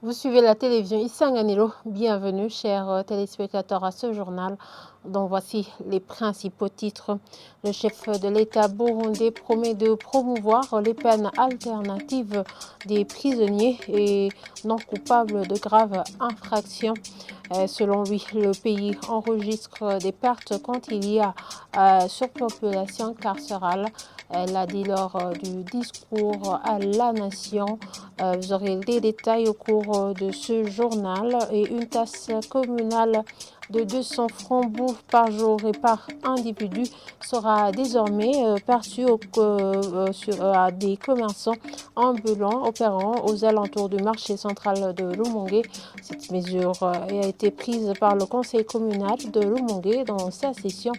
Vous suivez la télévision Isanganiro. Bienvenue, chers téléspectateurs, à ce journal dont voici les principaux titres. Le chef de l'État burundais promet de promouvoir les peines alternatives des prisonniers et non coupables de graves infractions. Selon lui, le pays enregistre des pertes quand il y a surpopulation carcérale. Elle a dit lors du discours à la nation. Vous aurez des détails au cours de ce journal et une taxe communale de 200 francs bourgs par jour et par individu sera désormais perçue à des commerçants ambulants opérant aux alentours du marché central de Rumongue. Cette mesure a été prise par le conseil communal de Rumongue dans sa session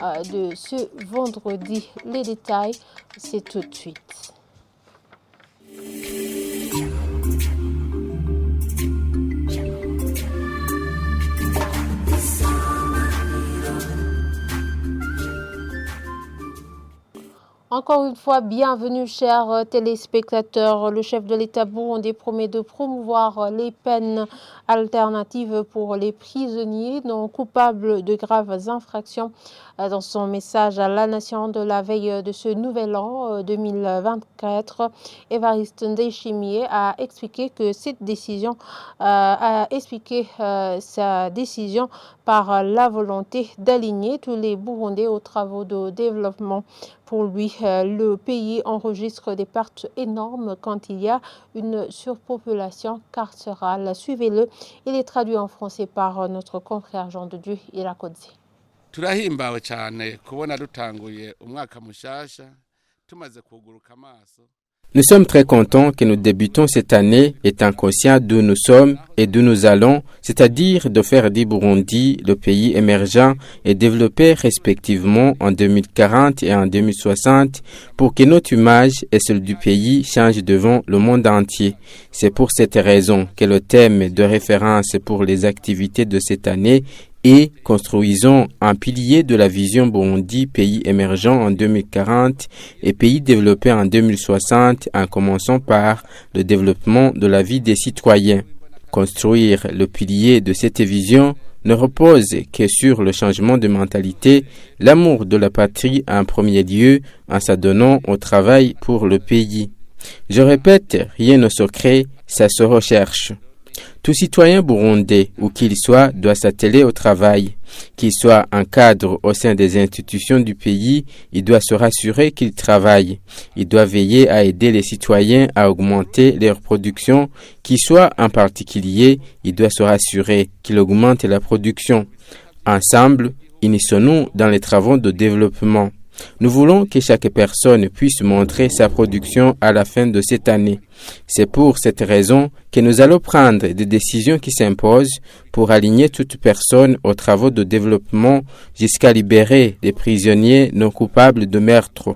de ce vendredi. Les détails, c'est tout de suite. Encore une fois, bienvenue chers téléspectateurs. Le chef de l'État burundais promet de promouvoir les peines alternatives pour les prisonniers non coupables de graves infractions. Dans son message à la nation de la veille de ce nouvel an 2024, Évariste Ndayishimiye a expliqué que cette décision sa décision par la volonté d'aligner tous les Burundais aux travaux de développement. Pour lui, le pays enregistre des pertes énormes quand il y a une surpopulation carcérale. Suivez-le, il est traduit en français par notre confrère Jean de Dieu Irakoze. Turahimbawe cyane kubona dutanguye umwaka mushasha tumaze kuguruka amaso. Nous sommes très contents que nous débutons cette année étant conscients d'où nous sommes et d'où nous allons, c'est-à-dire de faire du Burundi le pays émergent et développé respectivement en 2040 et en 2060 pour que notre image et celle du pays change devant le monde entier. C'est pour cette raison que le thème de référence pour les activités de cette année et construisons un pilier de la vision Burundi, pays émergent en 2040 et pays développé en 2060 en commençant par le développement de la vie des citoyens. Construire le pilier de cette vision ne repose que sur le changement de mentalité, l'amour de la patrie en premier lieu en s'adonnant au travail pour le pays. Je répète, rien ne se crée, ça se recherche. Tout citoyen burundais, où qu'il soit, doit s'atteler au travail. Qu'il soit un cadre au sein des institutions du pays, il doit se rassurer qu'il travaille. Il doit veiller à aider les citoyens à augmenter leur production. Qu'il soit un particulier, il doit se rassurer qu'il augmente la production. Ensemble, unissons-nous dans les travaux de développement. Nous voulons que chaque personne puisse montrer sa production à la fin de cette année. C'est pour cette raison que nous allons prendre des décisions qui s'imposent pour aligner toute personne aux travaux de développement jusqu'à libérer les prisonniers non coupables de meurtre.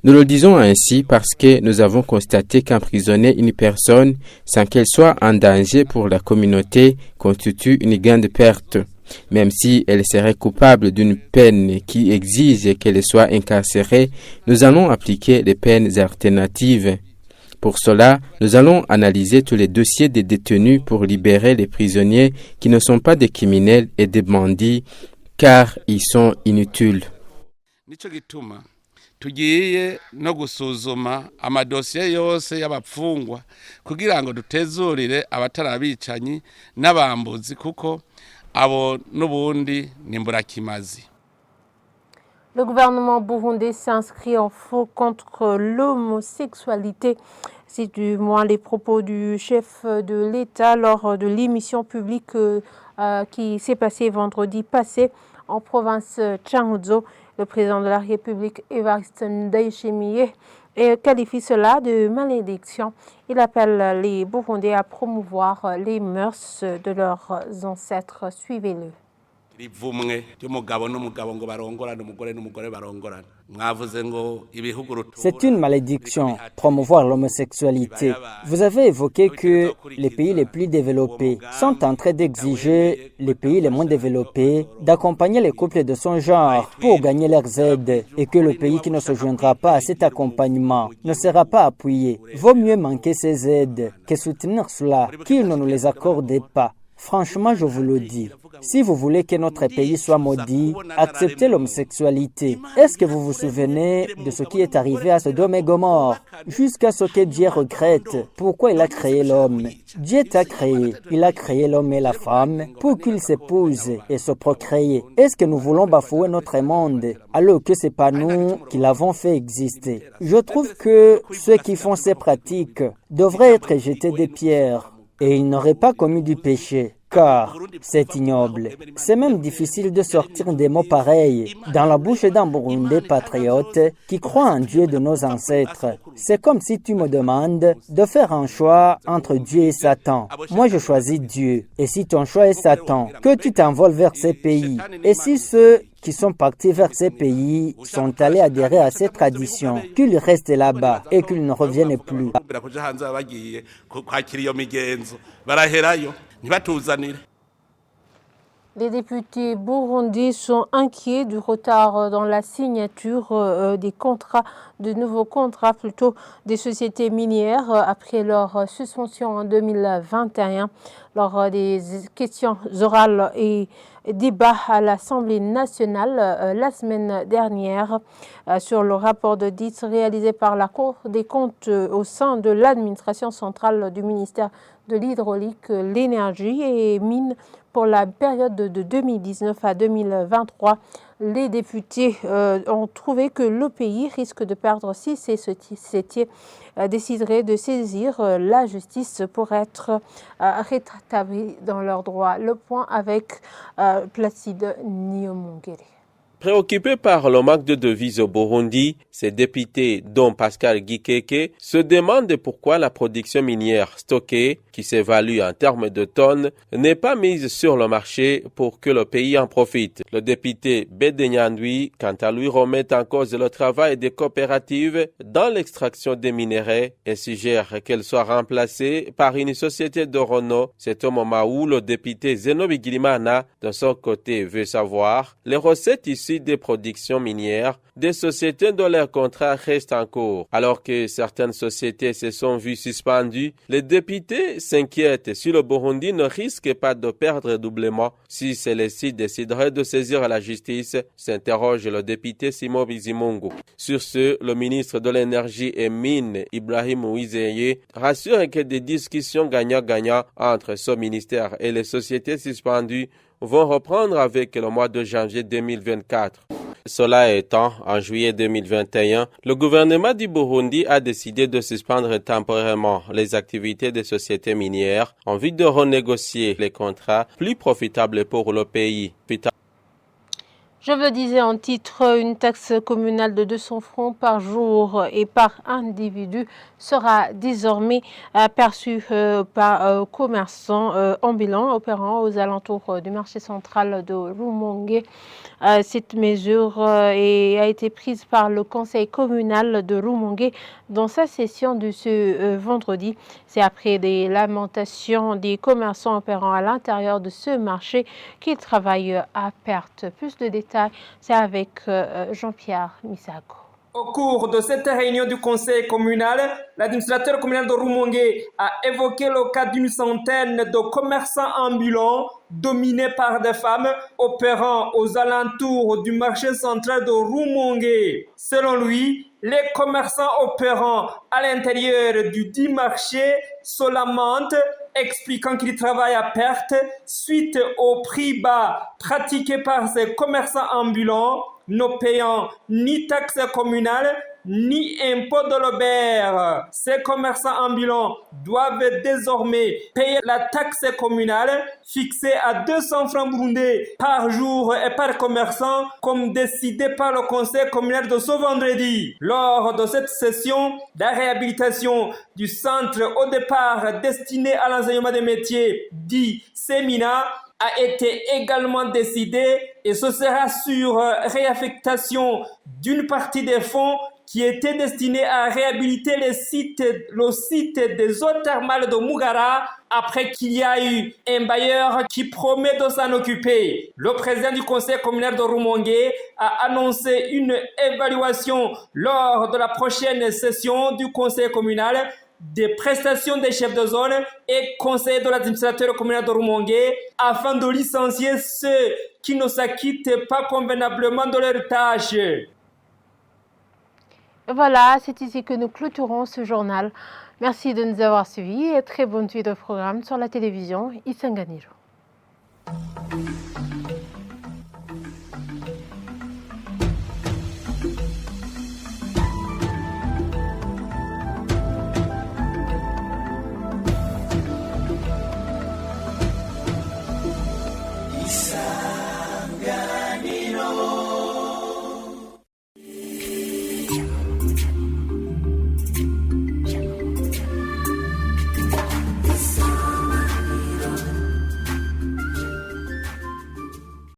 Nous le disons ainsi parce que nous avons constaté qu'emprisonner une personne sans qu'elle soit en danger pour la communauté constitue une grande perte. Même si elle serait coupable d'une peine qui exige qu'elle soit incarcérée, nous allons appliquer les peines alternatives. Pour cela, nous allons analyser tous les dossiers des détenus pour libérer les prisonniers qui ne sont pas des criminels et des bandits, car ils sont inutiles. Tugiye no gusuzuma amadosiye yose y'abapfungwa kugira ngo dutezurire abatarabicanyi n'abambuzi kuko abo nubundi nimburakimazi. Le gouvernement burundais s'inscrit en faux contre l'homosexualité. C'est du moins les propos du chef de l'État lors de l'émission publique qui s'est passée vendredi passé en province Cankuzo. Le président de la République, Évariste Ndayishimiye, qualifie cela de malédiction. Il appelle les Burundais à promouvoir les mœurs de leurs ancêtres. Suivez-le. C'est une malédiction, promouvoir l'homosexualité. Vous avez évoqué que les pays les plus développés sont en train d'exiger les pays les moins développés d'accompagner les couples de son genre pour gagner leurs aides et que le pays qui ne se joindra pas à cet accompagnement ne sera pas appuyé. Vaut mieux manquer ces aides que soutenir cela, qu'ils ne nous les accordent pas. Franchement, je vous le dis. Si vous voulez que notre pays soit maudit, acceptez l'homosexualité. Est-ce que vous vous souvenez de ce qui est arrivé à Sodome et Gomorrhe? Jusqu'à ce que Dieu regrette pourquoi il a créé l'homme. Dieu t'a créé. Il a créé l'homme et la femme pour qu'ils s'épousent et se procréent. Est-ce que nous voulons bafouer notre monde alors que ce n'est pas nous qui l'avons fait exister? Je trouve que ceux qui font ces pratiques devraient être jetés des pierres. Et ils n'auraient pas commis du péché, car c'est ignoble. C'est même difficile de sortir des mots pareils dans la bouche d'un Burundais patriote qui croit en Dieu de nos ancêtres. C'est comme si tu me demandes de faire un choix entre Dieu et Satan. Moi, je choisis Dieu. Et si ton choix est Satan, que tu t'envoles vers ces pays. Et si ceux qui sont partis vers ces pays sont allés adhérer à ces traditions, qu'ils restent là-bas et qu'ils ne reviennent plus. Les députés burundais sont inquiets du retard dans la signature des contrats, de nouveaux contrats plutôt des sociétés minières après leur suspension en 2021 lors des questions orales et débats à l'Assemblée nationale la semaine dernière sur le rapport d'audit réalisé par la Cour des comptes au sein de l'administration centrale du ministère de l'Hydraulique, l'Énergie et Mines pour la période de 2019 à 2023. Les députés ont trouvé que le pays risque de perdre si ces sociétés décideraient de saisir la justice pour être rétablis dans leurs droits. Le point avec Placide Niomongere. Préoccupés par le manque de devises au Burundi, ces députés, dont Pascal Gikeke, se demandent pourquoi la production minière stockée, qui s'évalue en termes de tonnes, n'est pas mise sur le marché pour que le pays en profite. Le député Bédé-Nyandwi, quant à lui, remet en cause le travail des coopératives dans l'extraction des minerais et suggère qu'elles soient remplacées par une société de Renault. C'est au moment où le député Zeno Bigirimana, de son côté, veut savoir les recettes issues des productions minières des sociétés dont leurs contrats restent en cours. Alors que certaines sociétés se sont vues suspendues, les députés s'inquiètent si le Burundi ne risque pas de perdre doublement si celle-ci déciderait de saisir la justice, s'interroge le député Simon Bizimungu. Sur ce, le ministre de l'Énergie et Mines, Ibrahim Uwizeye, rassure que des discussions gagnant-gagnant entre ce ministère et les sociétés suspendues vont reprendre avec le mois de janvier 2024. Cela étant, en juillet 2021, le gouvernement du Burundi a décidé de suspendre temporairement les activités des sociétés minières en vue de renégocier les contrats plus profitables pour le pays. Je vous disais en titre, une taxe communale de 200 francs par jour et par individu sera désormais perçue par commerçants ambulants opérant aux alentours du marché central de Rumongue. Cette mesure a été prise par le conseil communal de Rumongue dans sa session de ce vendredi. C'est après des lamentations des commerçants opérant à l'intérieur de ce marché qui travaillent à perte. Plus de détails, c'est avec Jean-Pierre Misago. Au cours de cette réunion du conseil communal, l'administrateur communal de Rumongue a évoqué le cas d'une centaine de commerçants ambulants dominés par des femmes opérant aux alentours du marché central de Rumongue. Selon lui, les commerçants opérant à l'intérieur du dit marché se lamentent, expliquant qu'ils travaillent à perte suite au prix bas pratiqué par ces commerçants ambulants, ne payant ni taxes communales ni impôts de l'Aubert. Ces commerçants ambulants doivent désormais payer la taxe communale fixée à 200 francs burundais par jour et par commerçant, comme décidé par le conseil communal de ce vendredi. Lors de cette session de réhabilitation du centre au départ destiné à l'enseignement des métiers, dit Sémina, a été également décidé et ce sera sur réaffectation d'une partie des fonds qui était destiné à réhabiliter le site des eaux thermales de Mugara après qu'il y a eu un bailleur qui promet de s'en occuper. Le président du conseil communal de Rumongue a annoncé une évaluation lors de la prochaine session du conseil communal des prestations des chefs de zone et conseillers de l'administrateur communal de Rumongue afin de licencier ceux qui ne s'acquittent pas convenablement de leurs tâches. Voilà, c'est ici que nous clôturons ce journal. Merci de nous avoir suivis et très bonne suite de programme sur la télévision Isanganiro. Isa